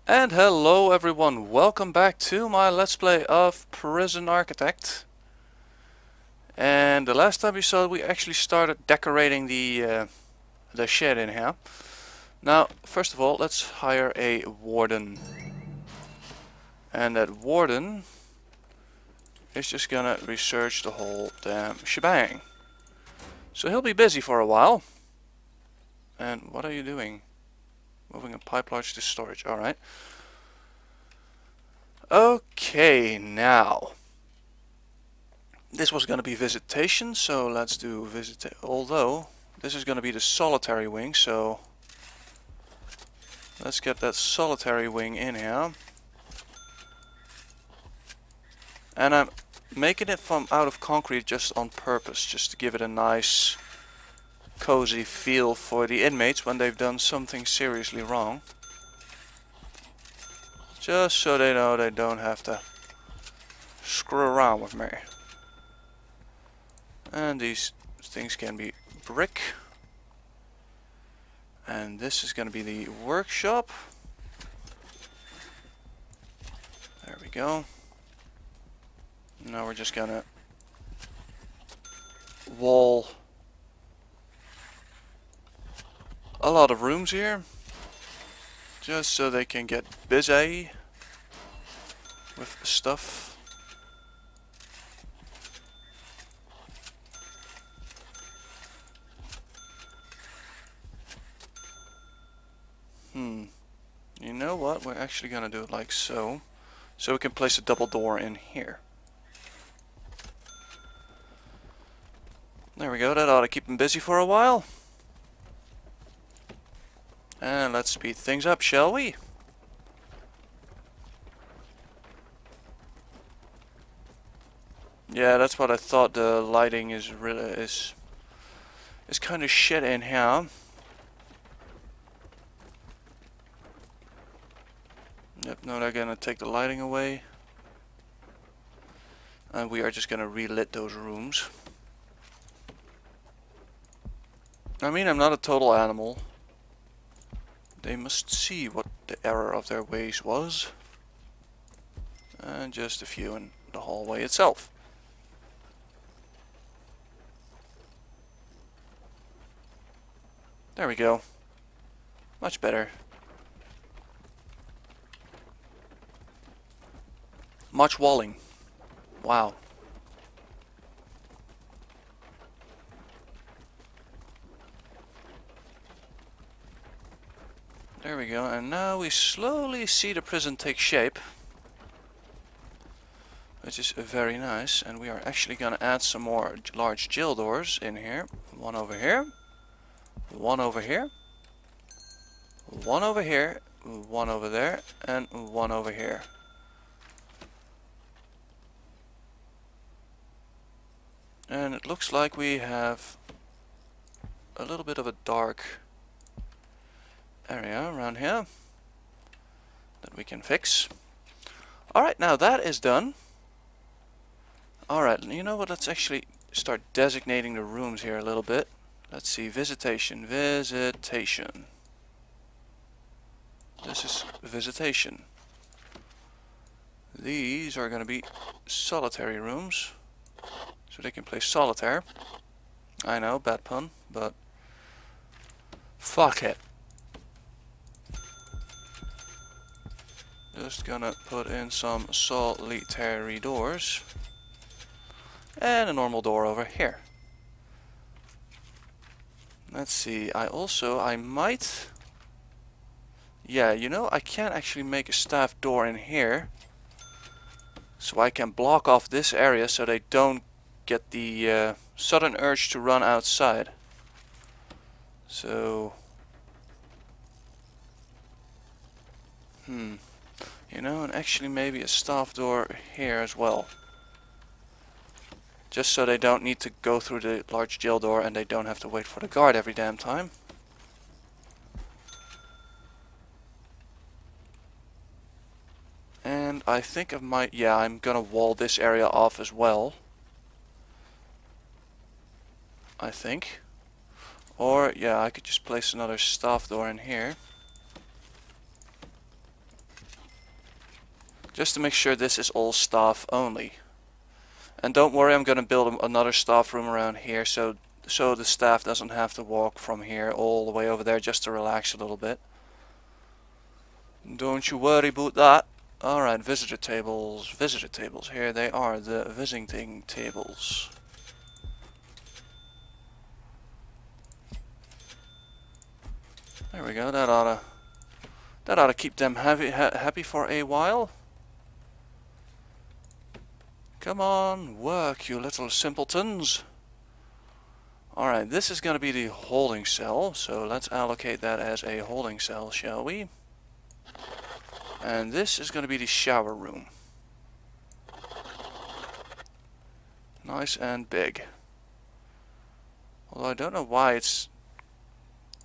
And hello everyone, welcome back to my Let's Play of Prison Architect. And the last time we saw we actually started decorating the shed in here. Now, first of all, let's hire a warden. And that warden is just gonna research the whole damn shebang. So he'll be busy for a while. And what are you doing? Moving a pipe large to storage, alright. Okay, now. This was going to be visitation, so let's do visit. Although this is going to be the solitary wing, so let's get that solitary wing in here. And I'm making it from out of concrete just on purpose, just to give it a nice cozy feel for the inmates when they've done something seriously wrong. Just so they know they don't have to screw around with me. And these things can be brick. And this is going to be the workshop. There we go. Now we're just going to wall a lot of rooms here. Just so they can get busy with stuff. You know what? We're actually gonna do it like so. So we can place a double door in here. There we go. That ought to keep them busy for a while. And let's speed things up, shall we? Yeah, that's what I thought. The lighting is really is kind of shit in here. Yep, no, they're gonna take the lighting away. And we are just gonna relit those rooms. I mean, I'm not a total animal. They must see what the error of their ways was. And just a few in the hallway itself. There we go. Much better. Much walling. Wow. There we go, and now we slowly see the prison take shape. Which is very nice, and we are actually going to add some more large jail doors in here. One over here. One over here. One over here. One over there. And one over here. And it looks like we have a little bit of a dark area around here that we can fix. Alright, now that is done. Alright, you know what, let's actually start designating the rooms here a little bit. Let's see, visitation, visitation. This is visitation. These are going to be solitary rooms. So they can play solitaire. I know, bad pun, but fuck it. Just gonna put in some solitary doors. And a normal door over here. Let's see, I might... Yeah, you know, I can actually make a staff door in here. So I can block off this area so they don't get the sudden urge to run outside. So... You know, and actually maybe a staff door here as well. Just so they don't need to go through the large jail door and they don't have to wait for the guard every damn time. And I think I'm gonna wall this area off as well. I think. Or, yeah, I could just place another staff door in here. just to make sure this is all staff only. And don't worry, I'm going to build another staff room around here so the staff doesn't have to walk from here all the way over there just to relax a little bit. Don't you worry about that. Alright, visitor tables. Visitor tables. Here they are, the visiting tables. There we go. That ought to keep them happy for a while. Come on, work, you little simpletons. Alright, this is going to be the holding cell, so let's allocate that as a holding cell, shall we? And this is going to be the shower room. Nice and big. Although I don't know why it's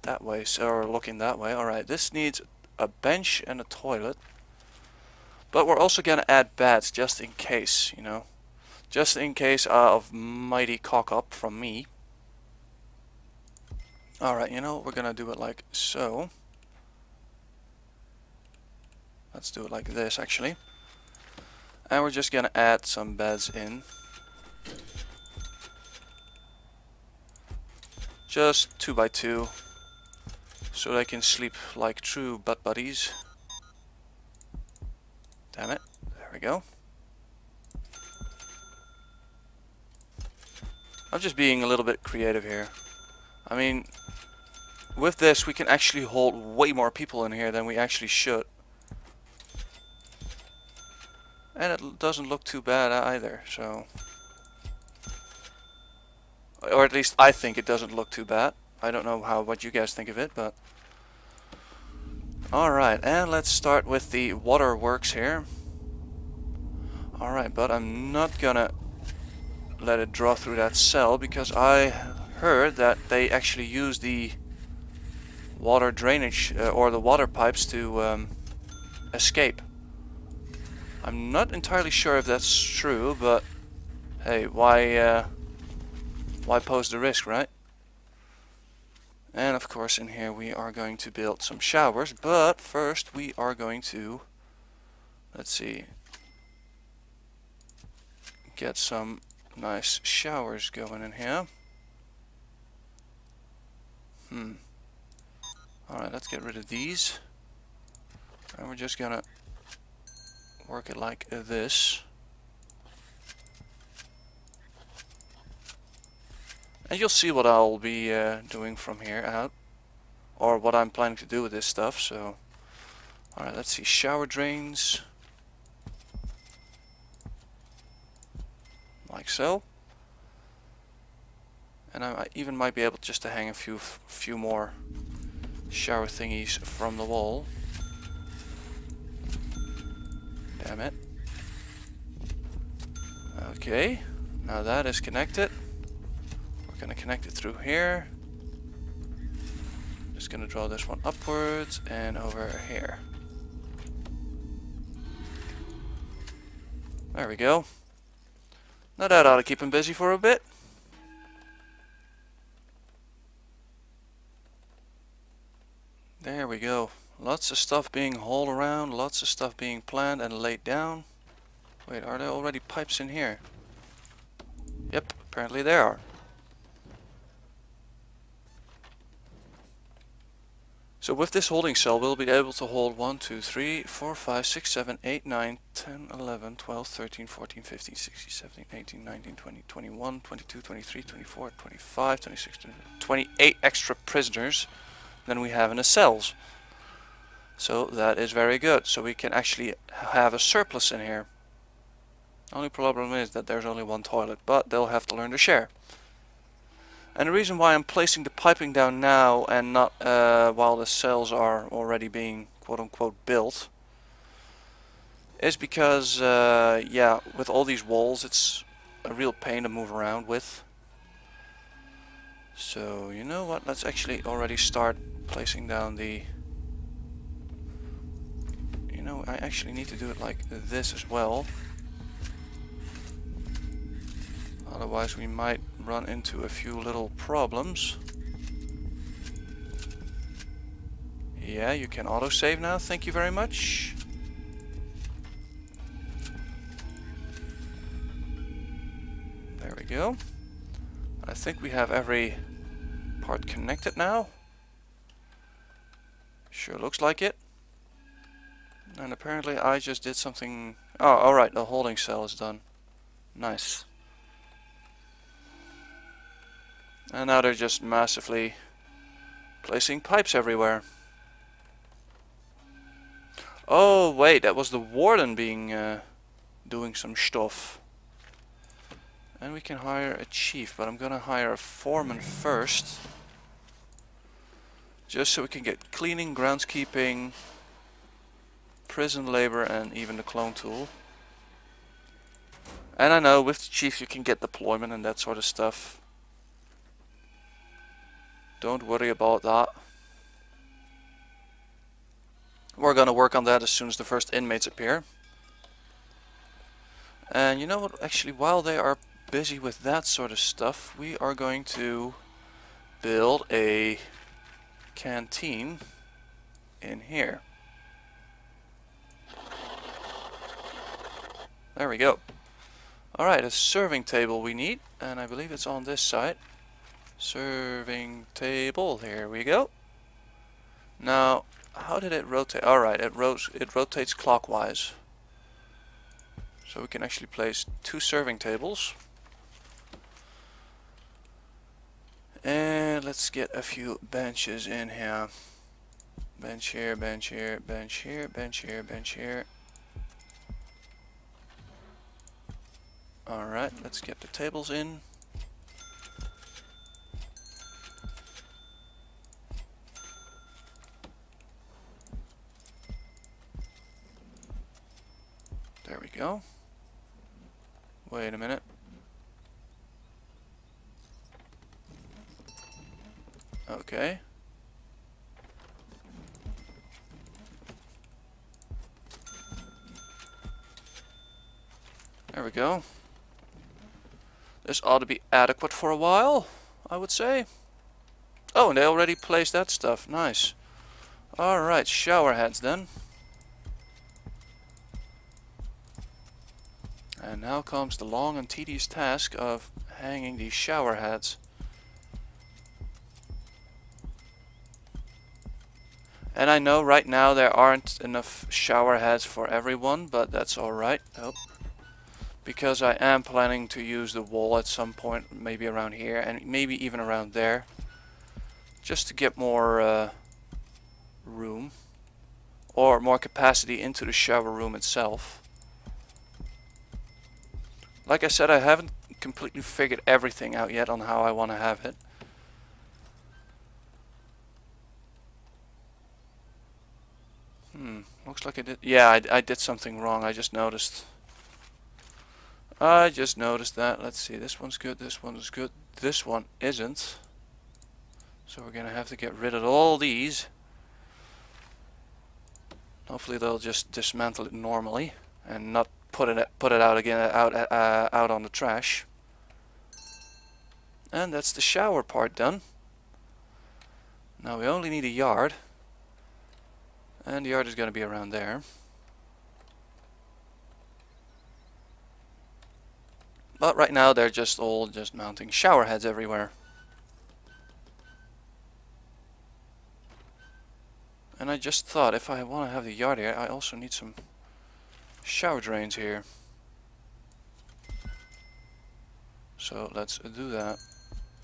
that way, or looking that way. Alright, this needs a bench and a toilet. But we're also going to add beds just in case, you know. Just in case of mighty cock up from me. Alright, you know, we're going to do it like so. Let's do it like this, actually. And we're just going to add some beds in. Just 2 by 2. So they can sleep like true butt buddies. Damn it. There we go. I'm just being a little bit creative here. I mean, with this we can actually hold way more people in here than we actually should. And it doesn't look too bad either, so... Or at least I think it doesn't look too bad. I don't know what you guys think of it, but... Alright, and let's start with the waterworks here. Alright, but I'm not gonna let it draw through that cell because I heard that they actually use the water drainage or the water pipes to escape. I'm not entirely sure if that's true, but hey, why pose the risk, right? And of course in here we are going to build some showers, but first we are going to, let's see, get some nice showers going in here. Alright, let's get rid of these. And we're just gonna work it like this. And you'll see what I'll be doing from here out. Or what I'm planning to do with this stuff, so... Alright, let's see, shower drains. Like so. And I even might be able just to hang a few more shower thingies from the wall. Damn it. Okay, now that is connected. We're gonna connect it through here. Just gonna draw this one upwards and over here. There we go. Now that ought to keep him busy for a bit. There we go. Lots of stuff being hauled around, lots of stuff being planned and laid down. Wait, are there already pipes in here? Yep, apparently there are. So with this holding cell we'll be able to hold 1, 2, 3, 4, 5, 6, 7, 8, 9, 10, 11, 12, 13, 14, 15, 16, 17, 18, 19, 20, 21, 22, 23, 24, 25, 26, 28 extra prisoners than we have in the cells. So that is very good. So we can actually have a surplus in here. Only problem is that there's only one toilet, but they'll have to learn to share. And the reason why I'm placing the piping down now and not while the cells are already being quote-unquote built is because, yeah, with all these walls it's a real pain to move around with. So, you know what, let's actually already start placing down the... You know, I actually need to do it like this as well. Otherwise we might run into a few little problems. Yeah, you can autosave now, thank you very much. go. I think we have every part connected now. Sure looks like it. And apparently I just did something... Oh, alright, the holding cell is done. Nice. And now they're just massively placing pipes everywhere. Oh, wait, that was the Warden being... doing some stuff. And we can hire a chief, but I'm gonna hire a foreman first. Just so we can get cleaning, groundskeeping, prison labor, and even the clone tool. And I know with the chief you can get deployment and that sort of stuff. Don't worry about that. We're gonna work on that as soon as the first inmates appear. And you know what, actually while they are busy with that sort of stuff, we are going to build a canteen in here. There we go. Alright, a serving table we need, and I believe it's on this side. Serving table, here we go. Now, how did it rotate? Alright, it rotates clockwise. So we can actually place 2 serving tables. And let's get a few benches in here. Bench here, bench here, bench here, bench here, bench here. Alright, let's get the tables in. There we go. Wait a minute. Okay. There we go. This ought to be adequate for a while, I would say. Oh, and they already placed that stuff. Nice. Alright, shower heads then. And now comes the long and tedious task of hanging these shower heads. And I know right now there aren't enough shower heads for everyone, but that's alright. Oh. Because I am planning to use the wall at some point, maybe around here, and maybe even around there. Just to get more room. Or more capacity into the shower room itself. Like I said, I haven't completely figured everything out yet on how I want to have it. Looks like I did. Yeah, I did something wrong. I just noticed. That. Let's see. This one's good. This one's good. This one isn't. So we're gonna have to get rid of all these. Hopefully they'll just dismantle it normally and not put it out again out on the trash. And that's the shower part done. Now we only need a yard. And the yard is going to be around there. But right now they're just all mounting shower heads everywhere. And I just thought if I want to have the yard here, I also need some shower drains here. So let's do that.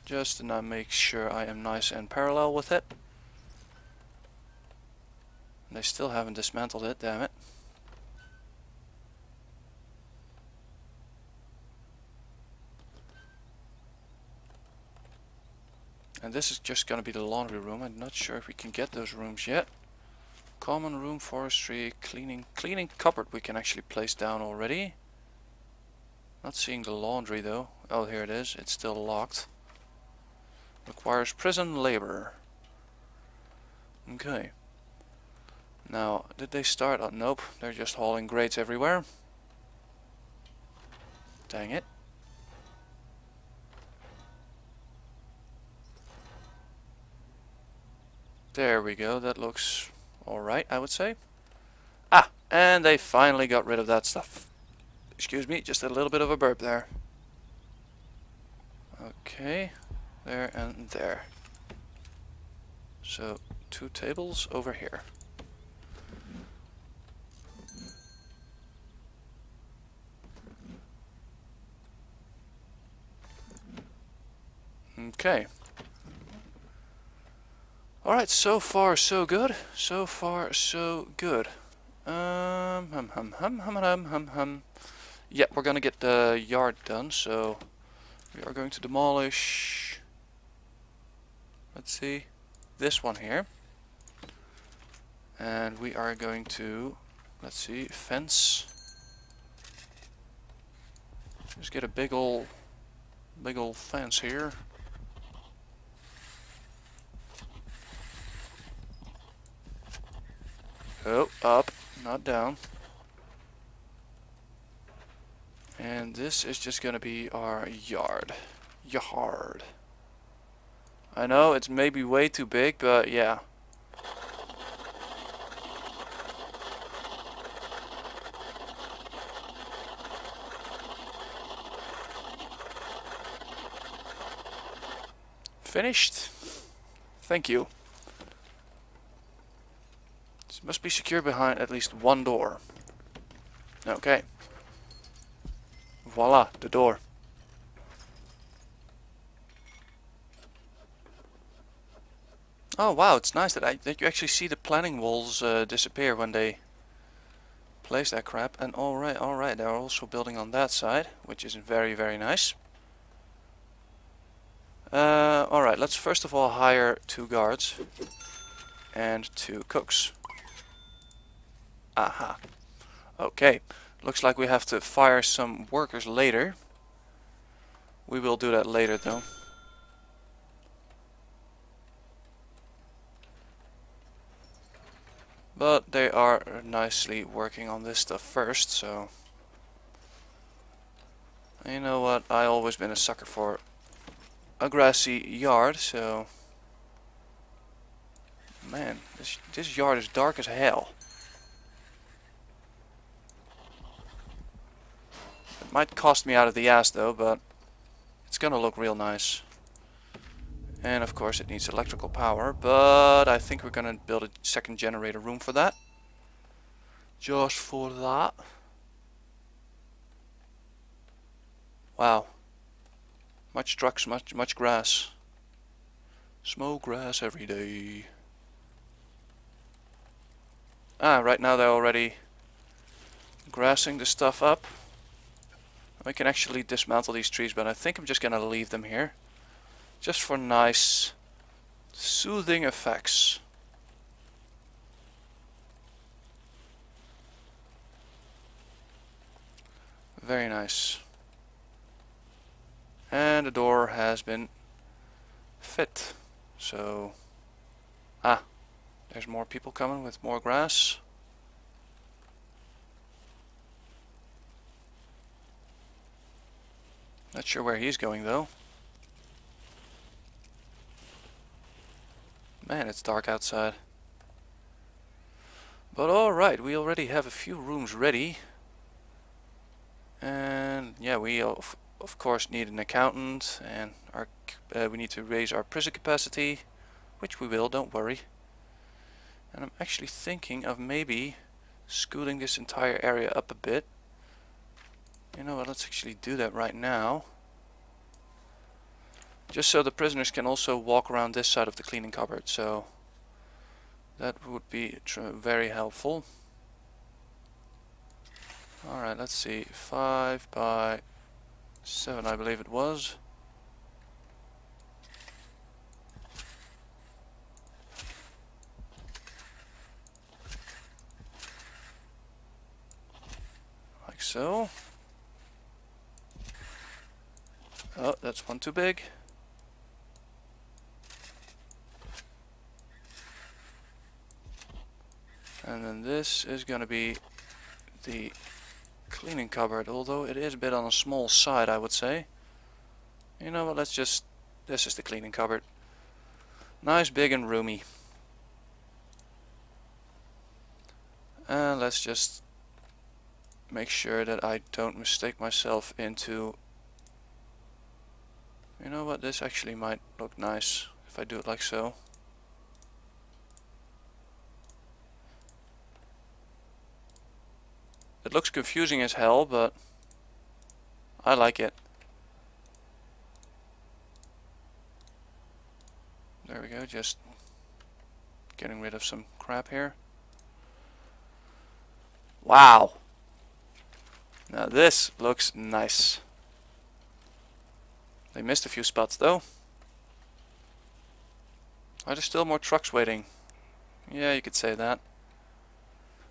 Just to now make sure I am nice and parallel with it. They still haven't dismantled it, damn it. And this is just gonna be the laundry room. I'm not sure if we can get those rooms yet. Common room, forestry, cleaning cupboard we can actually place down already. Not seeing the laundry though. Oh, here it is. It's still locked. Requires prison labor. Okay. Now, did they start? Oh, nope. They're just hauling grates everywhere. Dang it. There we go. That looks alright, I would say. Ah, and they finally got rid of that stuff. Excuse me, just a little bit of a burp there. Okay, there and there. So 2 tables over here. Okay. Alright, so far so good. So far so good. Yeah, we're gonna get the yard done, so we are going to demolish, let's see, this one here. And we are going to, let's see, fence. Just get a big ol' fence here. Oh, up, not down. And this is just gonna be our yard. Yard. I know it's maybe way too big, but yeah. Finished. Thank you. This must be secured behind at least one door. Okay. Voila, the door. Oh wow, it's nice that you actually see the planning walls disappear when they place that crap. And alright, they're also building on that side, which is very, very nice. Alright, let's first of all hire 2 guards and 2 cooks. Aha. Okay, looks like we have to fire some workers later. We will do that later though. But they are nicely working on this stuff first, so... You know what, I've always been a sucker for a grassy yard, so... Man, this yard is dark as hell. It might cost me out of the ass though, but it's gonna look real nice. And of course it needs electrical power, but I think we're gonna build a second generator room for that. Just for that. Wow. Much trucks, much grass. Smoke grass every day. Ah, right now they're already grassing the stuff up. I can actually dismantle these trees, but I think I'm just gonna leave them here. Just for nice, soothing effects. Very nice. And the door has been fit. So, there's more people coming with more grass. Not sure where he's going though. Man, it's dark outside. But alright, we already have a few rooms ready. And yeah, we of course need an accountant, and we need to raise our prison capacity, which we will, don't worry. And I'm actually thinking of maybe scooting this entire area up a bit. You know what, let's actually do that right now. Just so the prisoners can also walk around this side of the cleaning cupboard, so that would be very helpful. Alright, let's see, 5 by 7 I believe it was. Like so. Oh, that's one too big. And then this is going to be the cleaning cupboard, although it is a bit on a small side, I would say. You know what, let's just... This is the cleaning cupboard. Nice, big and roomy. And let's just make sure that I don't mistake myself into You know what, this actually might look nice if I do it like so. It looks confusing as hell, but I like it. There we go, just getting rid of some crap here. Wow! Now this looks nice. They missed a few spots though. Are there still more trucks waiting? Yeah, you could say that.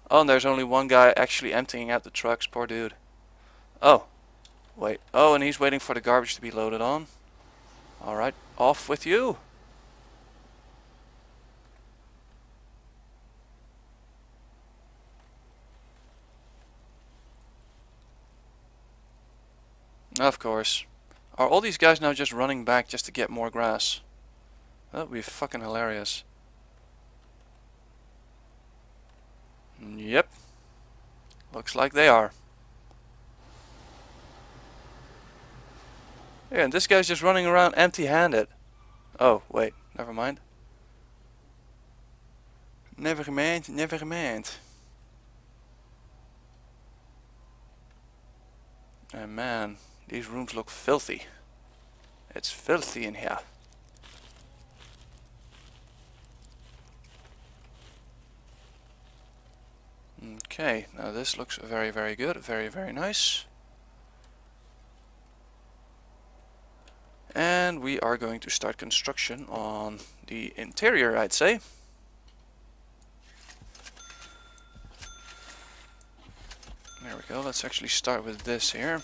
Oh, and there's only one guy actually emptying out the trucks, poor dude. Oh, wait. Oh, and he's waiting for the garbage to be loaded on. Alright, off with you. Of course. Are all these guys now just running back just to get more grass? That would be fucking hilarious. Yep. Looks like they are. Yeah, and this guy's just running around empty-handed. Oh, wait. Never mind. Never mind, never mind. And man, these rooms look filthy. It's filthy in here. Okay, now this looks very, very good. Very, very nice. And we are going to start construction on the interior, I'd say. There we go. Let's actually start with this here.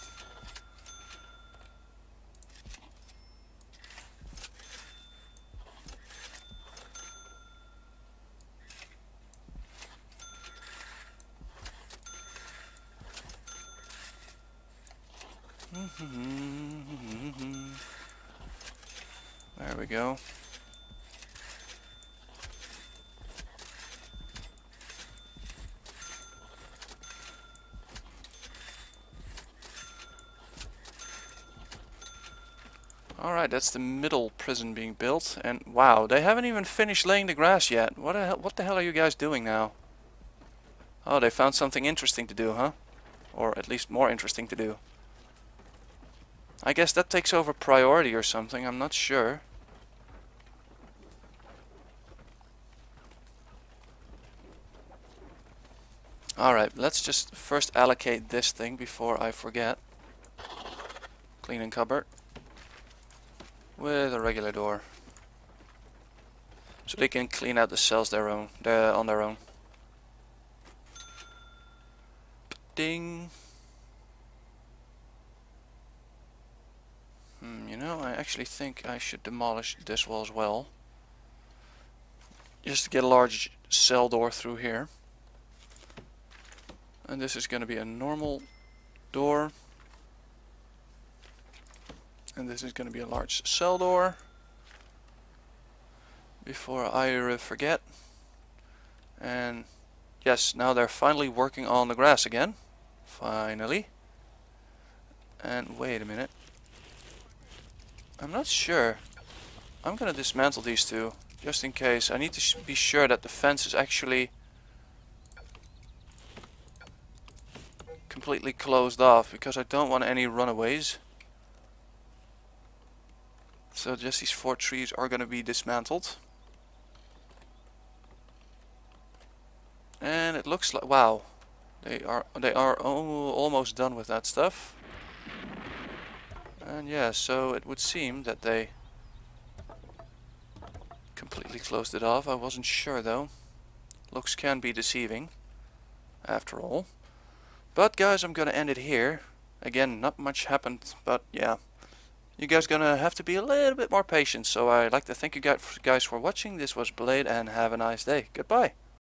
There we go. Alright, that's the middle prison being built, and wow, they haven't even finished laying the grass yet. What the hell are you guys doing now? Oh, they found something interesting to do, huh? Or at least more interesting to do. I guess that takes over priority or something, I'm not sure. Alright, let's just first allocate this thing before I forget. Cleaning cupboard. With a regular door. So they can clean out the cells on their own. Ding. You know, I actually think I should demolish this wall as well. Just to get a large cell door through here. And this is going to be a normal door. And this is going to be a large cell door. Before I forget. And yes, now they're finally working on the grass again. Finally. And wait a minute. I'm not sure. I'm going to dismantle these two. Just in case. I need to be sure that the fence is actually completely closed off. Because I don't want any runaways. So just these 4 trees are going to be dismantled. And it looks like, wow, they are almost done with that stuff. And yeah, so it would seem that they completely closed it off. I wasn't sure though. Looks can be deceiving, after all. But guys, I'm going to end it here. Again, not much happened, but yeah. You guys gonna have to be a little bit more patient. So I'd like to thank you guys for watching. This was Blade, and have a nice day. Goodbye.